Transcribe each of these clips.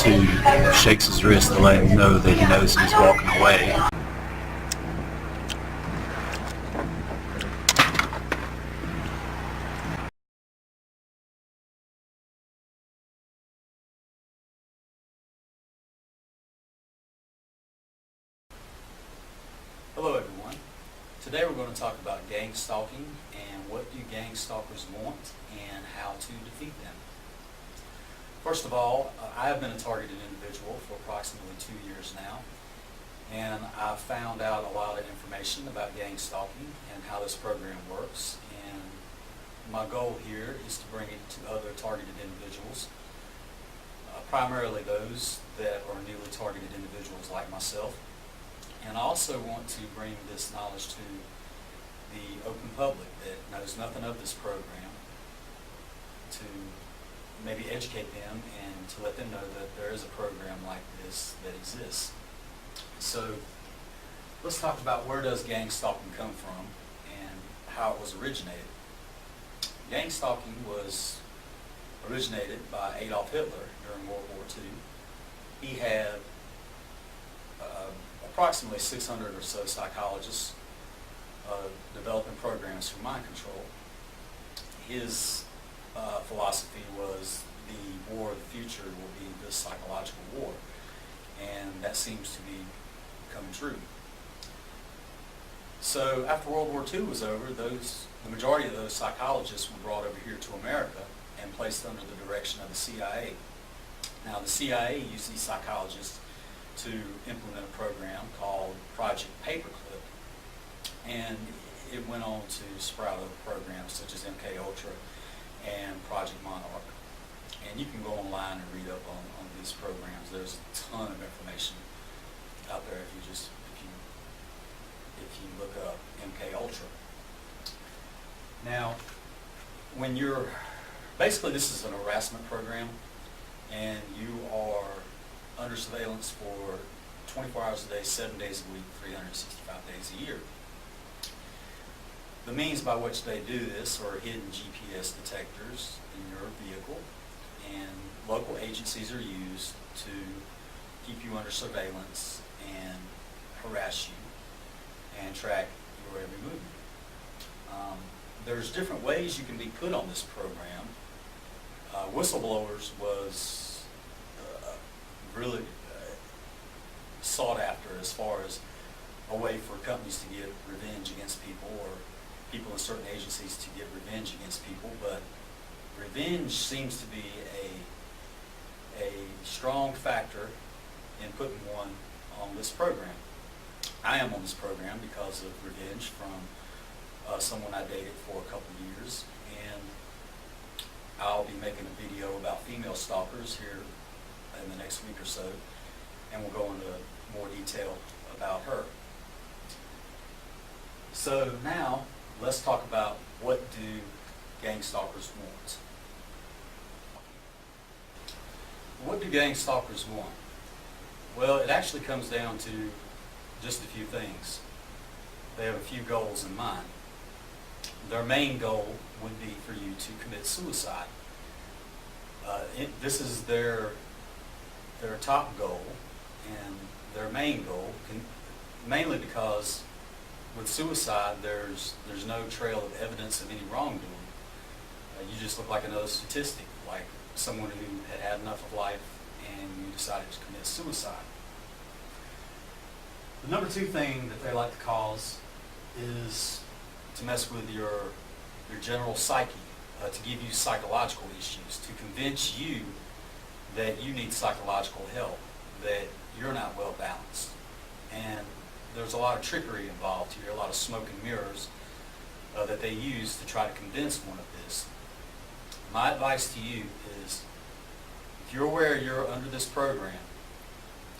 2 shakes his wrist to let him know that he knows he's walking away. Hello everyone. Today we're going to talk about gang stalking and what do gang stalkers want and how to defeat them. First of all, I have been a targeted individual for approximately 2 years now, and I've found out a lot of information about gang stalking and how this program works, and my goal here is to bring it to other targeted individuals, primarily those that are newly targeted individuals like myself. And I also want to bring this knowledge to the open public that knows nothing of this program, to maybe educate them and to let them know that there is a program like this that exists. So let's talk about where does gang stalking come from and how it was originated. Gang stalking was originated by Adolf Hitler during World War II. He had approximately 600 or so psychologists developing programs for mind control. His philosophy was the war of the future will be this psychological war, and that seems to be becoming true. So after World War II was over, the majority of those psychologists were brought over here to America and placed under the direction of the CIA. Now the CIA used these psychologists to implement a program called Project Paperclip, and it went on to sprout other programs such as MK Ultra and Project Monarch. And you can go online and read up on these programs. There's a ton of information out there if you look up MK Ultra. Now, when you're basically, this is an harassment program, and you are under surveillance for 24 hours a day, 7 days a week, 365 days a year. The means by which they do this are hidden GPS detectors in your vehicle, and local agencies are used to keep you under surveillance and harass you and track your every movement. There's different ways you can be put on this program. Whistleblowers was really sought after as far as a way for companies to get revenge against people, or people in certain agencies to get revenge against people, but revenge seems to be a strong factor in putting one on this program. I am on this program because of revenge from someone I dated for a couple of years, and I'll be making a video about female stalkers here in the next week or so, and we'll go into more detail about her. So now let's talk about what do gang stalkers want. What do gang stalkers want? Well, it actually comes down to just a few things. They have a few goals in mind. Their main goal would be for you to commit suicide. This is their top goal and their main goal, mainly because with suicide there's no trail of evidence of any wrongdoing. You just look like another statistic, like someone who had enough of life and you decided to commit suicide. The number 2 thing that they like to cause is to mess with your general psyche, to give you psychological issues, to convince you that you need psychological help, that you're not well balanced. And there's a lot of trickery involved here, a lot of smoke and mirrors that they use to try to convince one of this. My advice to you is, if you're aware you're under this program,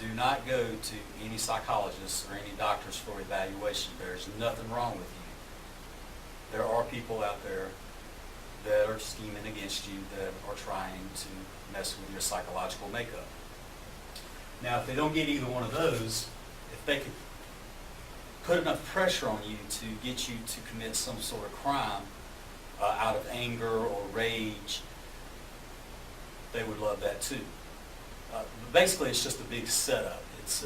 do not go to any psychologists or any doctors for evaluation. There's nothing wrong with you. There are people out there that are scheming against you, that are trying to mess with your psychological makeup. Now, if they don't get either one of those, if they could put enough pressure on you to get you to commit some sort of crime out of anger or rage, they would love that too. Basically, it's just a big setup. It's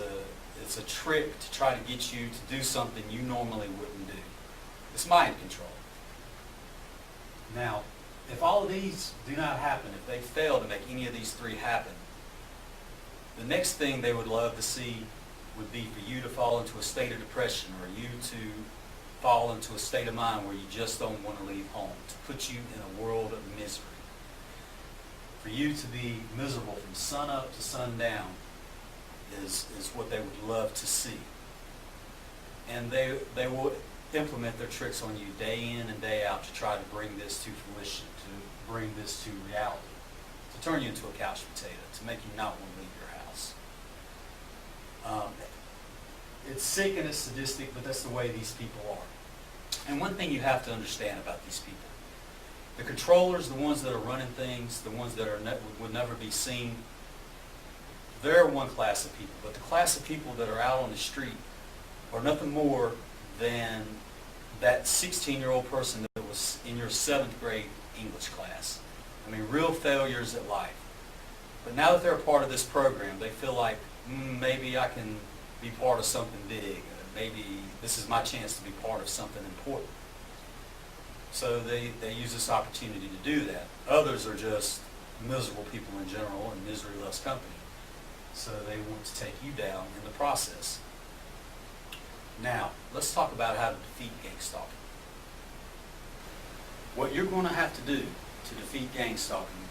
a trick to try to get you to do something you normally wouldn't do. It's mind control. Now, if all of these do not happen, if they fail to make any of these three happen, the next thing they would love to see would be for you to fall into a state of depression, or you to fall into a state of mind where you just don't want to leave home, to put you in a world of misery. For you to be miserable from sun up to sundown is what they would love to see. And they will implement their tricks on you day in and day out to try to bring this to fruition, to bring this to reality, to turn you into a couch potato, to make you not want to leave your house. It's sick and it's sadistic, but that's the way these people are. And one thing you have to understand about these people, the controllers, the ones that are running things, the ones that would never be seen, they're one class of people. But the class of people that are out on the street are nothing more than that 16-year-old person that was in your 7th grade English class. I mean, real failures at life. But now that they're a part of this program, they feel like, maybe I can be part of something big. Maybe this is my chance to be part of something important. So they use this opportunity to do that. Others are just miserable people in general, and misery loves company. So they want to take you down in the process. Now, let's talk about how to defeat gang stalking. What you're going to have to do to defeat gang stalking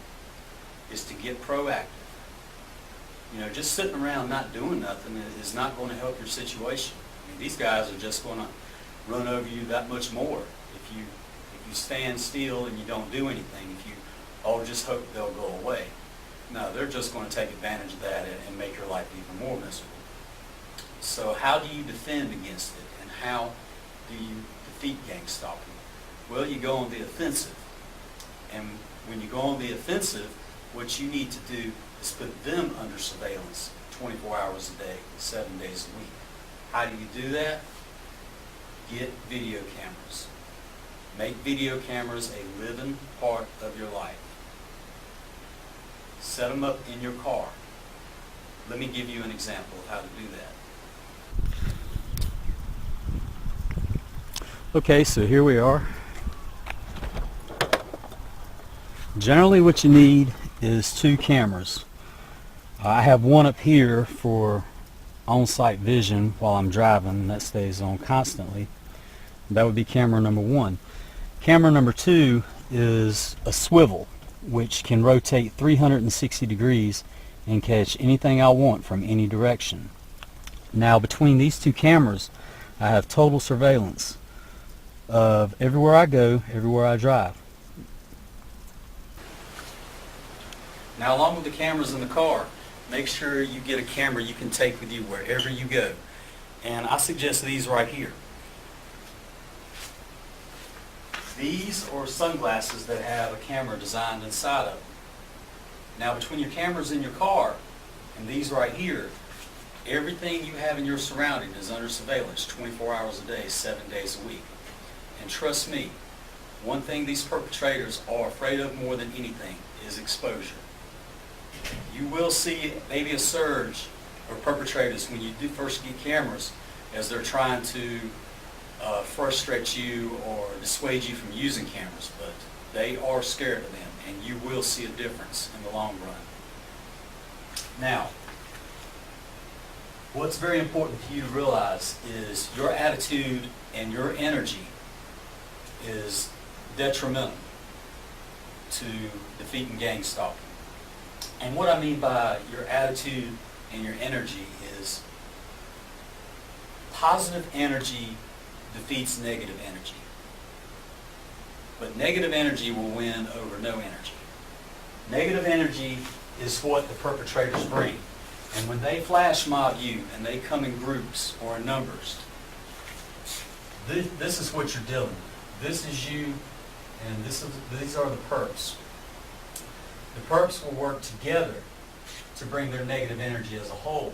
is to get proactive. You know, just sitting around not doing nothing is not going to help your situation. I mean, these guys are just going to run over you that much more if you stand still and you don't do anything. If you just hope they'll go away. No, they're just going to take advantage of that and make your life even more miserable. So how do you defend against it, and how do you defeat gang stalking? Well, you go on the offensive. And when you go on the offensive, what you need to do is put them under surveillance 24 hours a day, 7 days a week. How do you do that? Get video cameras. Make video cameras a living part of your life. Set them up in your car. Let me give you an example of how to do that. Okay, so here we are. Generally what you need is 2 cameras. I have one up here for on-site vision while I'm driving, and that stays on constantly. That would be camera number 1. Camera number 2 is a swivel, which can rotate 360 degrees and catch anything I want from any direction. Now, between these 2 cameras, I have total surveillance of everywhere I go, everywhere I drive. Now, along with the cameras in the car, make sure you get a camera you can take with you wherever you go. And I suggest these right here. These are sunglasses that have a camera designed inside of them. Now, between your cameras in your car and these right here, everything you have in your surrounding is under surveillance 24 hours a day, 7 days a week. And trust me, one thing these perpetrators are afraid of more than anything is exposure. You will see maybe a surge of perpetrators when you do first get cameras, as they're trying to frustrate you or dissuade you from using cameras, but they are scared of them, and you will see a difference in the long run. Now, what's very important for you to realize is your attitude and your energy is detrimental to defeating gang stalking. And what I mean by your attitude and your energy is positive energy defeats negative energy. But negative energy will win over no energy. Negative energy is what the perpetrators bring. And when they flash mob you and they come in groups or in numbers, this is what you're dealing with. This is you, and these are the perps. The perps will work together to bring their negative energy as a whole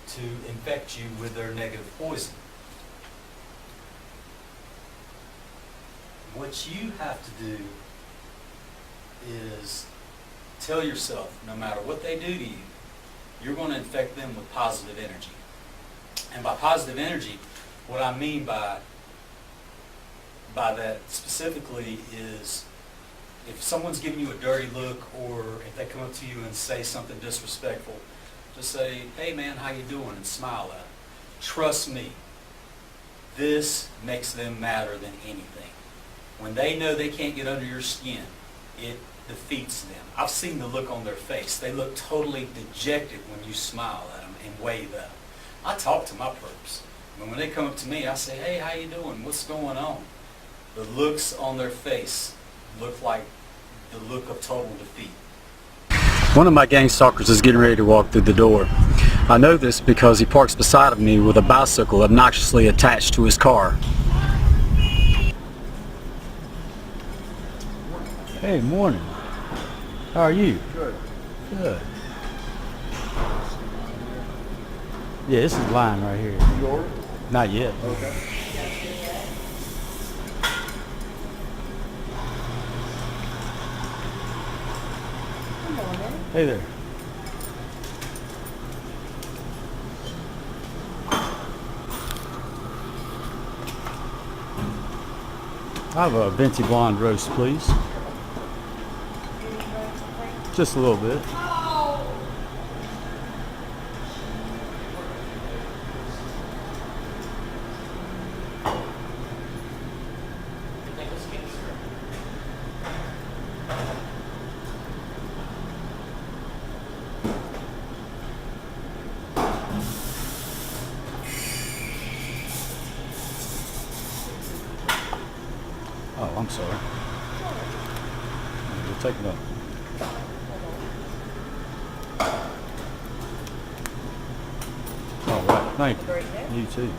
to infect you with their negative poison. What you have to do is tell yourself, no matter what they do to you, you're going to infect them with positive energy. And by positive energy, what I mean by that specifically is if someone's giving you a dirty look, or if they come up to you and say something disrespectful, just say, "Hey man, how you doing?" and smile at them. Trust me, this makes them madder than anything. When they know they can't get under your skin, it defeats them. I've seen the look on their face. They look totally dejected when you smile at them and wave at them. I talk to my perps. And when they come up to me, I say, "Hey, how you doing? What's going on?" The looks on their face look like the look of total defeat. One of my gang stalkers is getting ready to walk through the door. I know this because he parks beside of me with a bicycle obnoxiously attached to his car. Hey, morning. How are you? Good. Good. Yeah, this is line right here. Yours? Not yet. Okay. Hey there. I have a venti blonde roast, please. Just a little bit. Oh, I'm sorry. We'll take it up. All right, thank you. You too.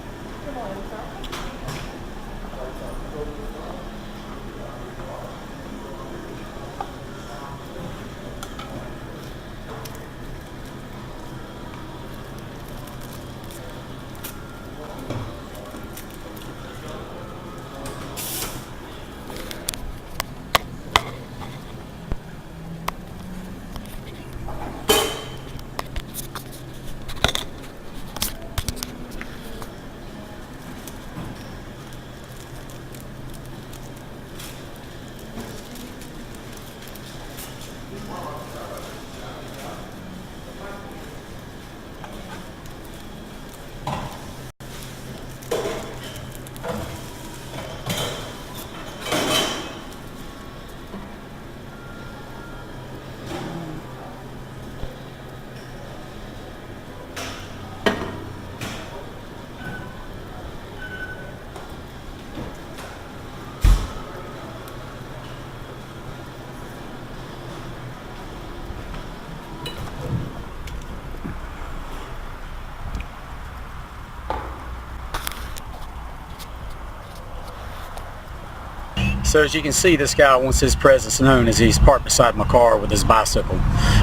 So as you can see, this guy wants his presence known as he's parked beside my car with his bicycle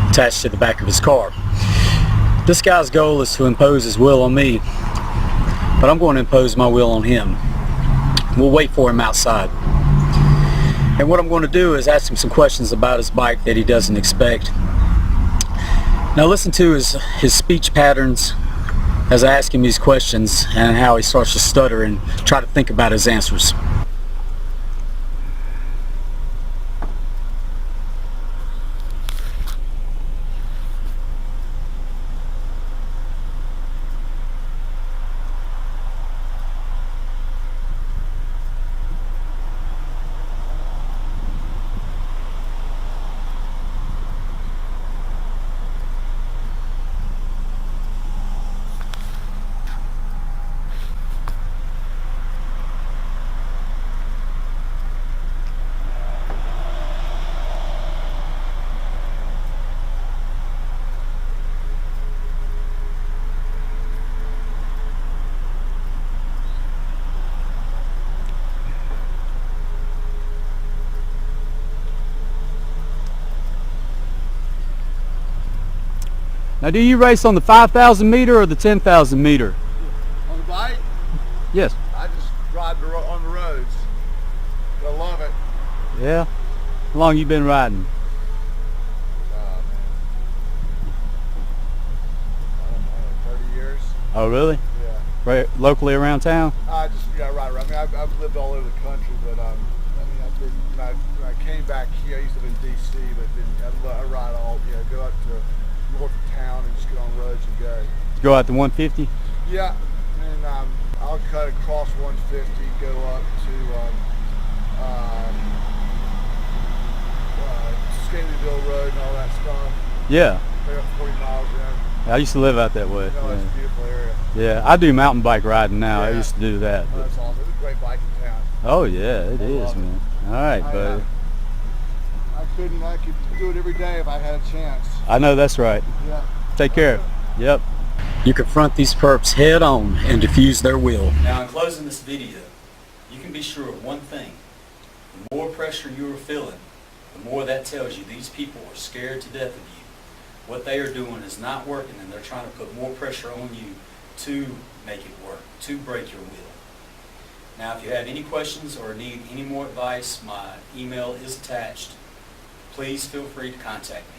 attached to the back of his car. This guy's goal is to impose his will on me, but I'm going to impose my will on him. We'll wait for him outside. And what I'm going to do is ask him some questions about his bike that he doesn't expect. Now listen to his speech patterns as I ask him these questions and how he starts to stutter and try to think about his answers. Now, do you race on the 5,000 meter or the 10,000 meter? On the bike, Yes. I just drive on the roads. I love it. Yeah? How long you been riding? Oh, really? Yeah. Right, locally around town? Right. I mean, I've lived all over the country, but I mean, when I came back here, I used to live in D.C., but then I ride go out to north of town and just get on roads and go. Go out to 150? Yeah, and I'll cut across 150, go up to Scalyville Road and all that stuff. Yeah. They got 40 miles in. I used to live out that way. It's a beautiful area. Yeah, I do mountain bike riding now. I Yeah. used to do that. Oh, But, that's awesome. It's a great biking town. oh, yeah, it I is, love it. man. All right, buddy. I could do it every day if I had a chance. I know that's right. Yeah. Take care. Yep. You confront these perps head on and defuse their will. Now, in closing this video, you can be sure of one thing. The more pressure you are feeling, the more that tells you these people are scared to death of you. What they are doing is not working, and they're trying to put more pressure on you to make it work, to break your will. Now, if you have any questions or need any more advice, my email is attached. Please feel free to contact me.